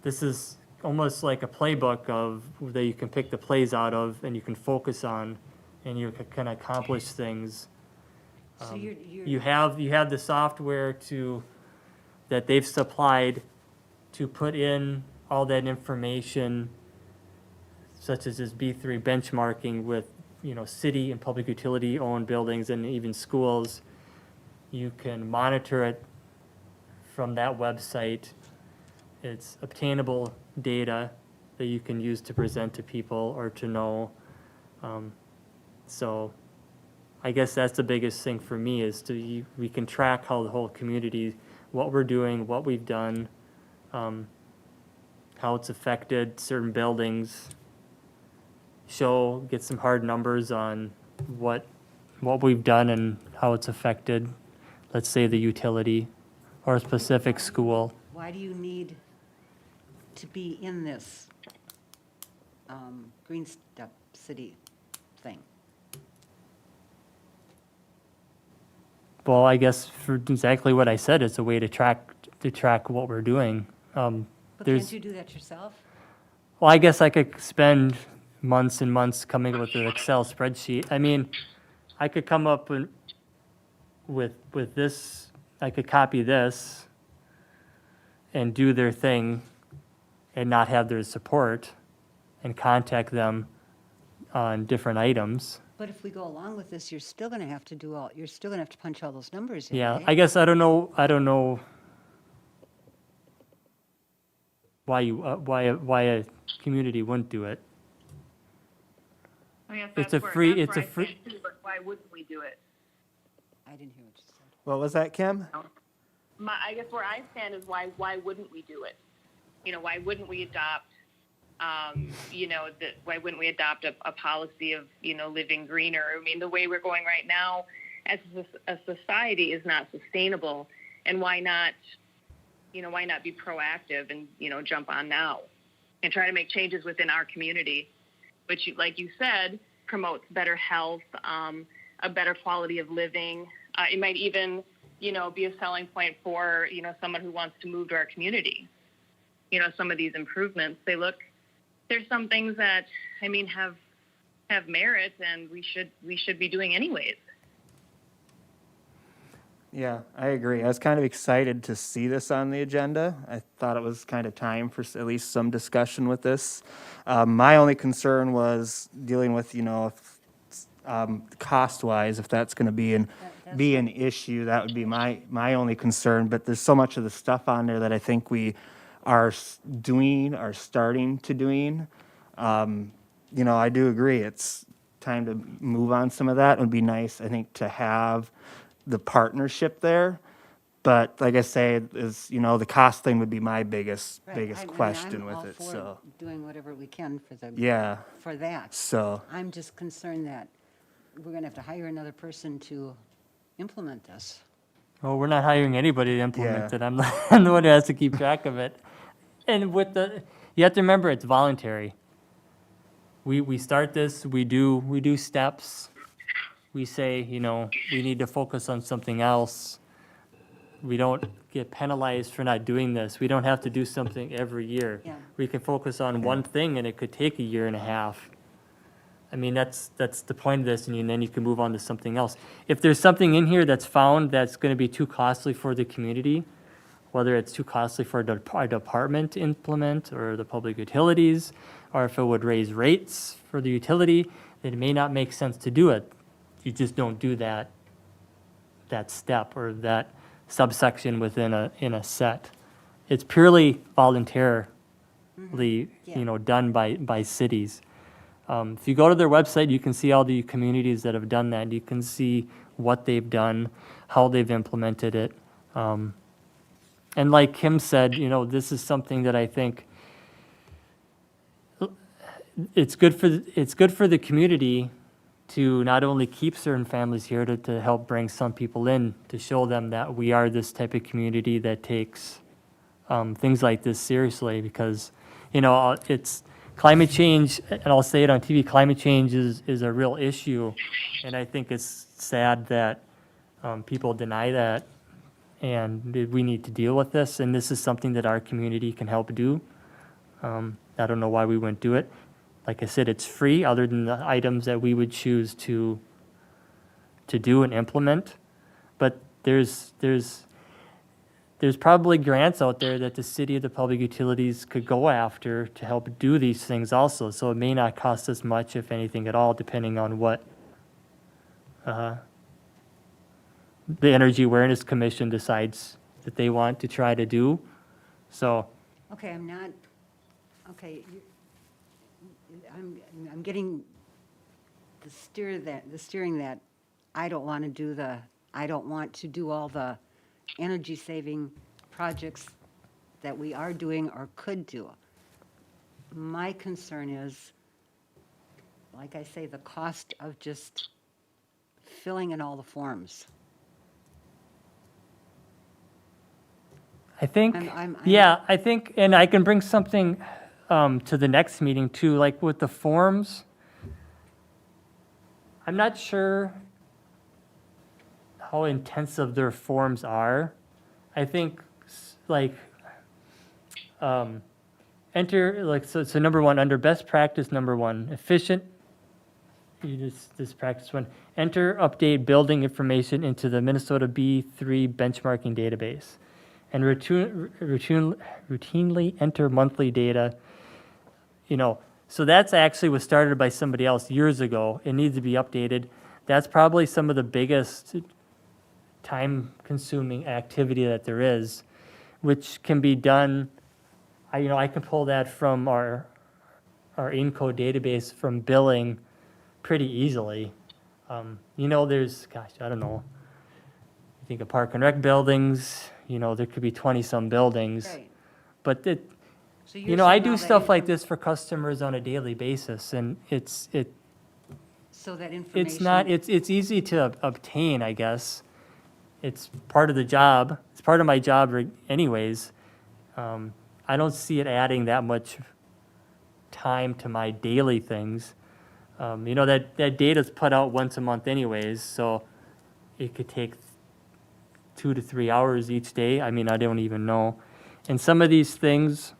This is almost like a playbook of that you can pick the plays out of and you can focus on and you can accomplish things. So you're, You have the software that they've supplied to put in all that information, such as this B3 benchmarking with, city and public utility owned buildings and even schools. You can monitor it from that website. It's obtainable data that you can use to present to people or to know. So I guess that's the biggest thing for me is we can track how the whole community, what we're doing, what we've done, how it's affected certain buildings, get some hard numbers on what we've done and how it's affected, let's say the utility or a specific school. why do you need to be in this Green Step City thing? Well, I guess for exactly what I said, it's a way to track what we're doing. But There's- can't you do that yourself? Well, I guess I could spend months and months coming up with an Excel spreadsheet. I mean, I could come up with this, I could copy this and do their thing and not have their support and contact them on different items. But if we go along with this, you're still going to have to you're still going to have to punch all those numbers in, Yeah, right? I guess I don't know why a community wouldn't do it. I guess It's that's a free- that's it's a where I free- stand too, but why wouldn't we do it? I didn't hear what you said. What was that, Kim? I guess where I stand is why wouldn't we do it? Why wouldn't we adopt, why wouldn't we adopt a policy of, living greener? I mean, the way we're going right now as a society is not sustainable. And why not be proactive and, jump on now and try to make changes within our community, which, like you said, promotes better health, a better quality of living. It might even, be a selling point for, someone who wants to move to our community. Some of these improvements, there's some things that, have merit and we should be doing anyways. Yeah, I agree. I was kind of excited to see this on the agenda. I thought it was kind of time for at least some discussion with this. My only concern was dealing with, cost-wise, if that's going to be an issue, that would be my only concern. But there's so much of the stuff on there that I think we are starting to doing. I do agree. It's time to move on some of that. It would be nice, I think, to have the partnership there. But like I say, the cost thing would be my biggest question with it, so. I'm all for doing whatever we can Yeah, for that. so, I'm just concerned that we're going to have to hire another person to implement this. Well, we're not hiring anybody to implement Yeah. it. I'm the one who has to keep track of it. And you have to remember, it's voluntary. We start this, we do steps. We say, we need to focus on something else. We don't get penalized for not doing this. We don't have to do something every year. Yeah. We can focus on one thing and it could take a year and a half. I mean, that's the point of this, and then you can move on to something else. If there's something in here that's found that's going to be too costly for the community, whether it's too costly for a department to implement or the public utilities, or if it would raise rates for the utility, that it may not make sense to do it. You just don't do that step or that subsection within in a set. It's purely voluntarily, Yeah. done by cities. If you go to their website, you can see all the communities that have done that. You can see what they've done, how they've implemented it. And like Kim said, this is something that I think it's good for the community to not only keep certain families here, to help bring some people in, to show them that we are this type of community that takes things like this seriously, because, it's climate change, and I'll say it on TV, climate change is a real issue. And I think it's sad that people deny that, and we need to deal with this, and this is something that our community can help do. I don't know why we wouldn't do it. Like I said, it's free, other than the items that we would choose to do and implement. But there's probably grants out there that the city or the public utilities could go after to help do these things also. So it may not cost us much, if anything at all, depending on what the Energy Awareness Commission decides that they want to try to do. So, Okay, I'm getting the steering that I don't want to do all the energy saving projects that we are doing or could do. My concern is, like I say, the cost of just filling in all the forms. I think, I'm- I think, and I can bring something to the next meeting too, like with the forms. I'm not sure how intensive their forms are. I think enter, so number one, under best practice, number one, efficient, this practice one, enter, update building information into the Minnesota B3 benchmarking database, and routinely enter monthly data. So that's actually was started by somebody else years ago. It needs to be updated. That's probably some of the biggest time-consuming activity that there is, which can be done. I can pull that from our INCO database from billing pretty easily. There's, I don't know. I think of Park and Rec buildings. There could be 20-some buildings, Right. but So you're I saying do all that stuff like this for customers on a daily basis, and So that information. it's not, it's easy to obtain, I guess. It's part of the job. It's part of my job anyways. I don't see it adding that much time to my daily things. That data's put out once a month anyways, so it could take 2 to 3 hours each day. I don't even know. And some of these things,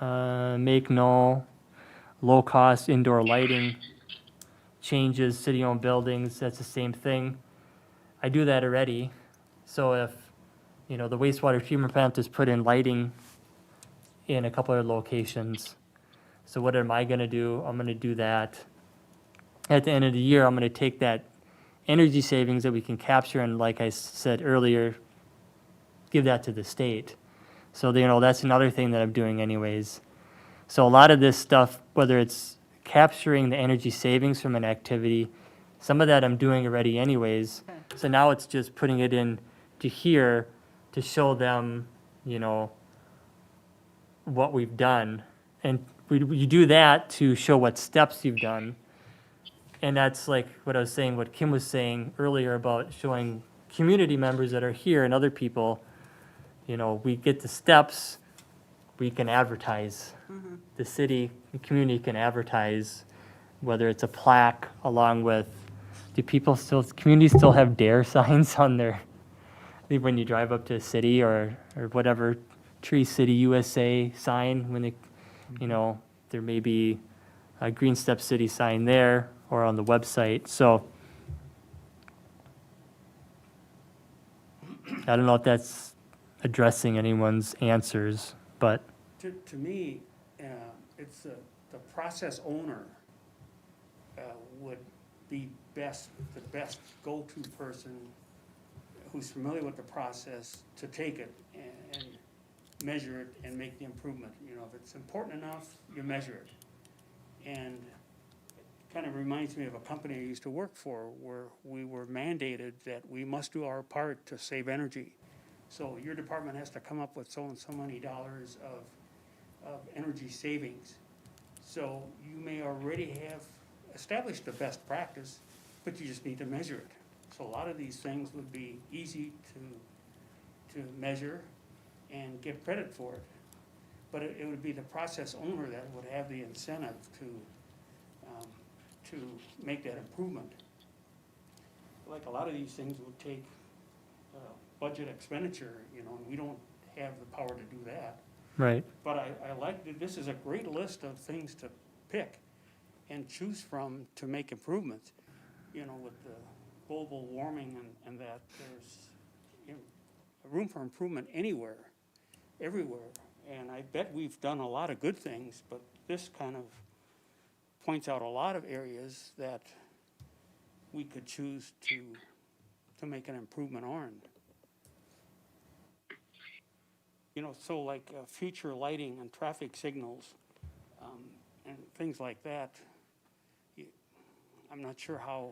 make no low-cost indoor lighting changes, city-owned buildings, that's the same thing. I do that already. So if, the wastewater treatment plant has put in lighting in a couple of locations, so what am I gonna do? I'm gonna do that. At the end of the year, I'm gonna take that energy savings that we can capture, and like I said earlier, give that to the state. So, that's another thing that I'm doing anyways. So a lot of this stuff, whether it's capturing the energy savings from an activity, some of that I'm doing already anyways. Okay. So now it's just putting it in to here to show them, what we've done. And you do that to show what steps you've done. And that's like what I was saying, what Kim was saying earlier about showing community members that are here and other people, we get the steps, we can advertise. The city, the community can advertise, whether it's a plaque along with, communities still have DARE signs on their, when you drive up to a city or whatever, Tree City USA sign, when they, there may be a Green Step City sign there or on the website. So I don't know if that's addressing anyone's answers, but To me, it's the process owner would be best, the best go-to person who's familiar with the process to take it and measure it and make the improvement. You know, if it's important enough, you measure it. And it kind of reminds me of a company I used to work for where we were mandated that we must do our part to save energy. So your department has to come up with so and so many dollars of energy savings. So you may already have established the best practice, but you just need to measure it. So a lot of these things would be easy to measure and get credit for it. But it would be the process owner that would have the incentive to make that improvement. Like a lot of these things would take budget expenditure, you know, and we don't have the power to do that. Right. But I like that this is a great list of things to pick and choose from to make improvements. You know, with the global warming and that, there's, you know, room for improvement anywhere, everywhere. And I bet we've done a lot of good things, but this kind of points out a lot of areas that we could choose to make an improvement on. You know, so like future lighting and traffic signals and things like that, I'm not sure how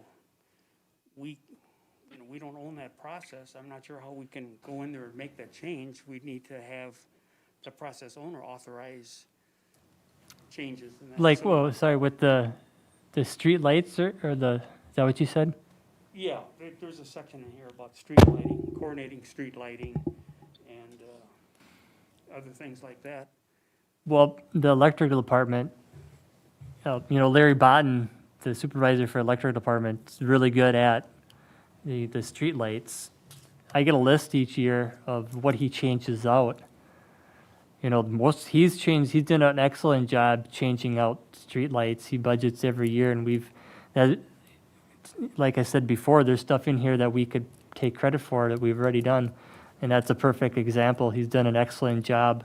we don't own that process. I'm not sure how we can go in there and make that change. We need to have the process owner authorize changes. And that's Like, some- whoa, sorry, with the street lights or the, is that what you said? Yeah, there's a section in here about street lighting, coordinating street lighting, and other things like that. Well, the electrical department, you know, Larry Botten, the supervisor for electrical department, is really good at the street lights. I get a list each year of what he changes out. You know, he's done an excellent job changing out street lights. He budgets every year, and like I said before, there's stuff in here that we could take credit for that we've already done. And that's a perfect example. He's done an excellent job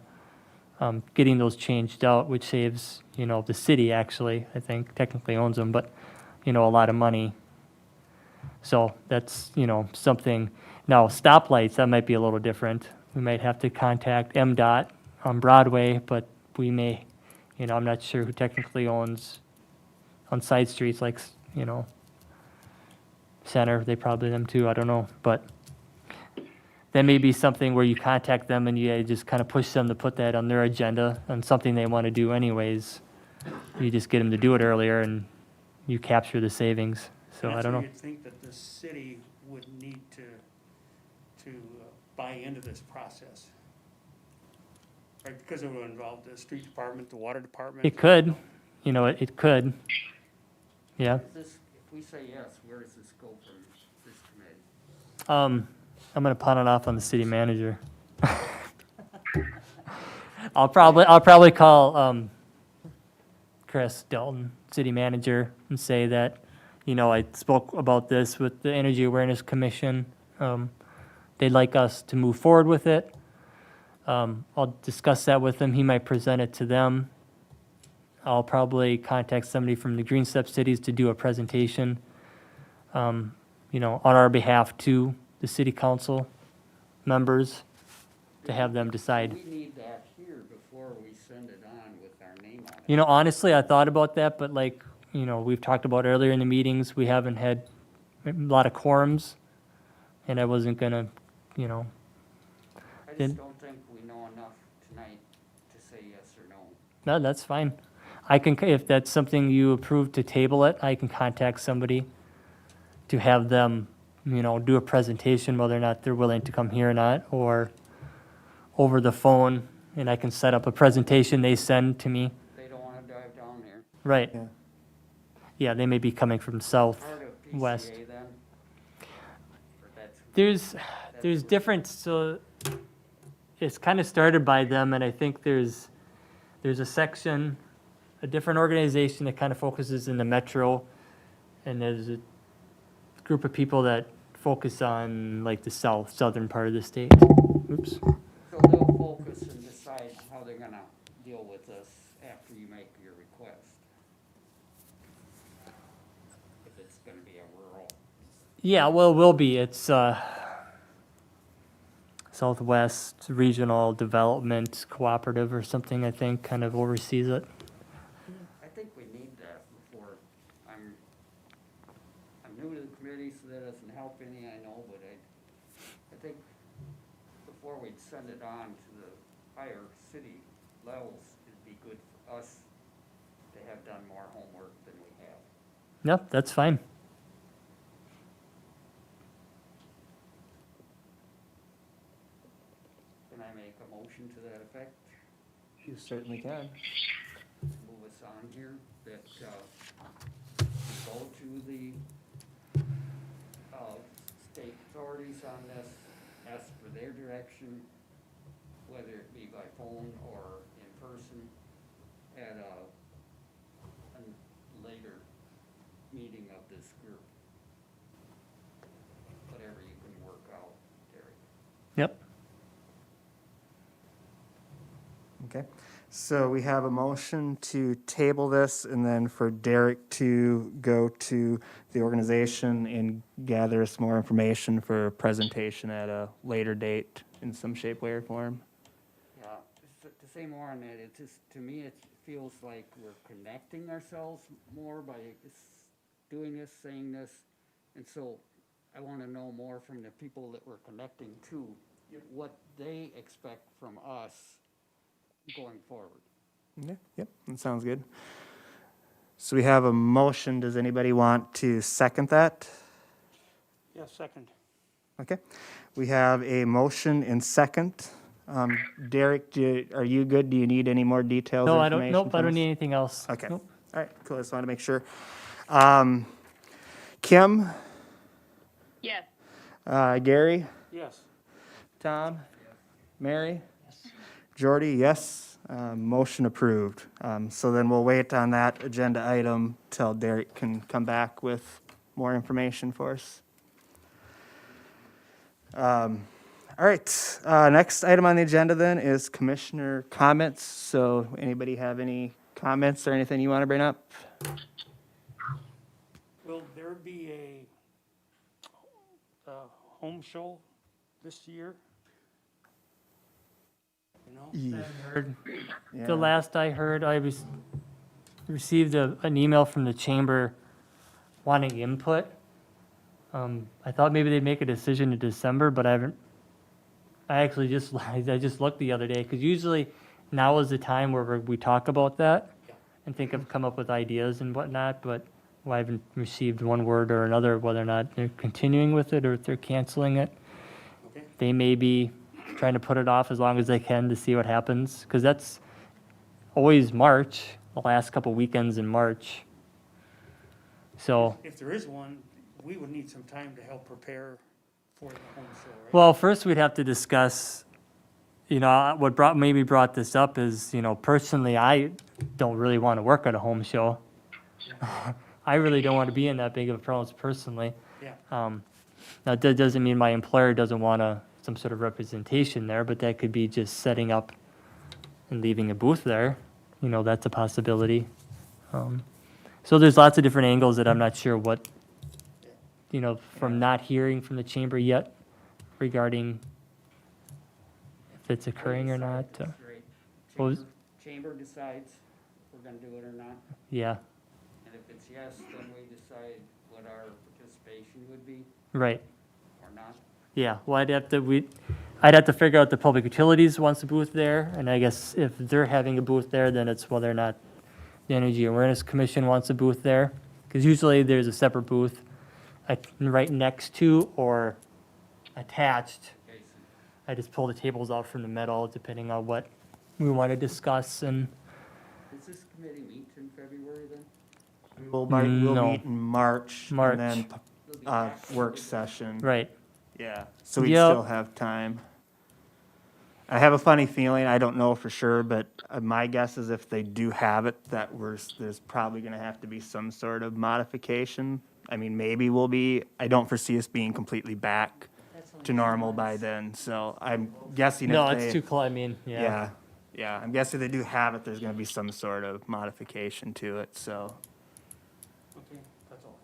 getting those changed out, which saves, you know, the city actually, I think, technically owns them, but, you know, a lot of money. So that's, you know, something. Now, stoplights, that might be a little different. We might have to contact MDOT on Broadway, but we may, you know, I'm not sure who technically owns on side streets like, you know, Center, they probably them too, I don't know, but that may be something where you contact them and you just kind of push them to put that on their agenda on something they want to do anyways. You just get them to do it earlier and you capture the savings. So I don't know. You'd think that the city would need to buy into this process. Right, because it would involve the street department, the water department. It could, you know, it could. Yeah. If we say yes, where does this go from this committee? I'm gonna pawn it off on the city manager. I'll probably call Chris Dalton, city manager, and say that, you know, I spoke about this with the Energy Awareness Commission. They'd like us to move forward with it. I'll discuss that with him. He might present it to them. I'll probably contact somebody from the Green Step Cities to do a presentation, you know, on our behalf to the city council members to have them decide. We need that here before we send it on with our name on it. You know, honestly, I thought about that, but like, you know, we've talked about earlier in the meetings, we haven't had a lot of quorums, and I wasn't gonna, you know, I Then- just don't think we know enough tonight to say yes or no. no, that's fine. I can, if that's something you approve to table it, I can contact somebody to have them, you know, do a presentation, whether or not they're willing to come here or not, or over the phone, and I can set up a presentation they send to me. They don't wanna drive down here. Right. Yeah. Yeah, they may be coming from south. Part of West. PCA then? Or that's, There's different, so it's kind of started by them, and I think there's a section, a different organization that kind of focuses in the metro, and there's a group of people that focus on like the southern part of the state. Oops. so they'll focus and decide how they're gonna deal with this after you make your request. gonna be a rural. Yeah, well, it will be. It's Southwest Regional Development Cooperative or something, I think, kind of oversees it. I think we need that before, I'm new to the committee, so that doesn't help any, I know, but I think before we'd send it on to the higher city levels, it'd be good for us to have done more homework than we have. Yep, that's fine. Can I make a motion to that effect? You certainly can. Move us on here, that, we go to the, state authorities on this, ask for their direction, whether it be by phone or in person, at a later meeting of this group. Whatever you can work out, Terry. Yep. Okay, so we have a motion to table this and then for Derek to go to the organization and gather us more information for presentation at a later date in some shape, way, or form. Yeah, just to say more on that, it just, to me, it feels like we're connecting ourselves more by doing this, saying this. And so I want to know more from the people that we're connecting to, what they expect from us going forward. Yeah, yep, that sounds good. So we have a motion. Does anybody want to second that? Yeah, second. Okay, we have a motion and second. Derek, are you good? Do you need any more details No, or I don't, information? nope, I from don't us? need anything else. Okay, all Nope. right, cool, I just wanted to make sure. Kim, Yes. Gary, Yes. Tom, Mary? Jordy, yes. Motion approved. So then we'll wait on that agenda item till Derek can come back with more information for us. All right, next item on the agenda then is commissioner comments. So anybody have any comments or anything you want to bring up? Will there be a home show this year? You know? Heard. Yeah. The last I heard, I received an email from the chamber wanting input. I thought maybe they'd make a decision in December, but I haven't. I actually just, I just looked the other day, because usually now is the time where we talk about that and think of, come up with ideas and whatnot, but I haven't received one word or another whether or not they're continuing with it or if they're canceling it. Okay. They may be trying to put it off as long as they can to see what happens, because that's always March, the last couple weekends in March. So, If there is one, we would need some time to help prepare for the home show, right? well, first we'd have to discuss, you know, what brought this up is, you know, personally, I don't really want to work at a home show. I really don't want to be in that big of a problem personally. Yeah. Now, that doesn't mean my employer doesn't want some sort of representation there, but that could be just setting up and leaving a booth there. You know, that's a possibility. So there's lots of different angles that I'm not sure what, you know, from not hearing from the chamber yet regarding if it's occurring or not. That's great. what was- Chamber decides if we're gonna do it or not, Yeah, and if it's yes, then we decide what our participation would be right. or not. Yeah, well, I'd have to figure out the public utilities wants a booth there, and I guess if they're having a booth there, then it's whether or not the Energy Awareness Commission wants a booth there, because usually there's a separate booth right next to or attached. Jason, I just pull the tables out from the middle, depending on what we want to discuss, and does this committee meet in February then? We'll No. meet in March. March. And then It'll be work after the- session. right. Yeah, so we Yep. still have time. I have a funny feeling, I don't know for sure, but my guess is if they do have it, that there's probably gonna have to be some sort of modification. I mean, maybe we'll be, I don't foresee us being completely back That's only to 2 normal by months. then, so I'm guessing No, if it's they. too close, I mean, yeah. Yeah, I'm guessing they do have it, there's gonna be some sort of modification to it, so. Okay, that's all.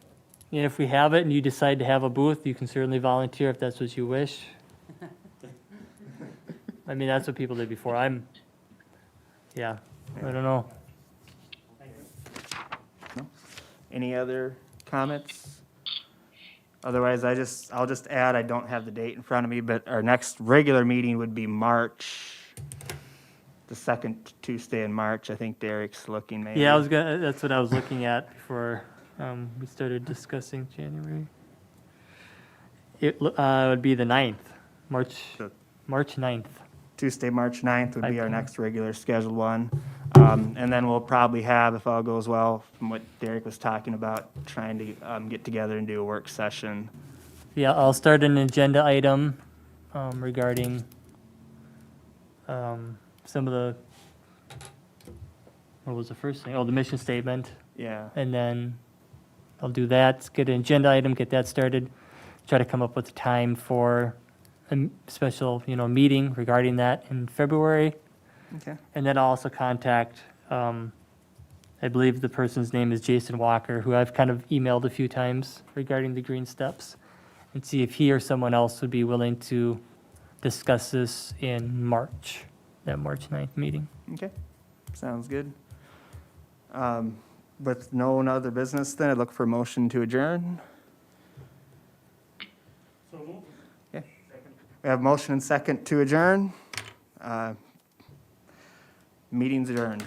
if we have it and you decide to have a booth, you can certainly volunteer if that's what you wish. I mean, that's what people did before. I don't know. Any other comments? Otherwise, I'll just add, I don't have the date in front of me, but our next regular meeting would be March, the second Tuesday in March. I think Derek's looking maybe. Yeah, that's what I was looking at before we started discussing January. It would be the 9th, The- March 9th. Tuesday, March 9th would be our 5 p.m. next regular scheduled one. And then we'll probably have, if all goes well, from what Derek was talking about, trying to get together and do a work session. Yeah, I'll start an agenda item regarding some of the, what was the first thing? Oh, the mission statement. Yeah. And then I'll do that, get an agenda item, get that started, try to come up with a time for a special, meeting regarding that in February. Okay. And then I'll also contact, I believe the person's name is Jason Walker, who I've kind of emailed a few times regarding the green steps, and see if he or someone else would be willing to discuss this in March, that March 9th meeting. Okay. Sounds good. With no other business, then I'd look for a motion to adjourn. So move. We have motion and second to adjourn. Meeting's adjourned.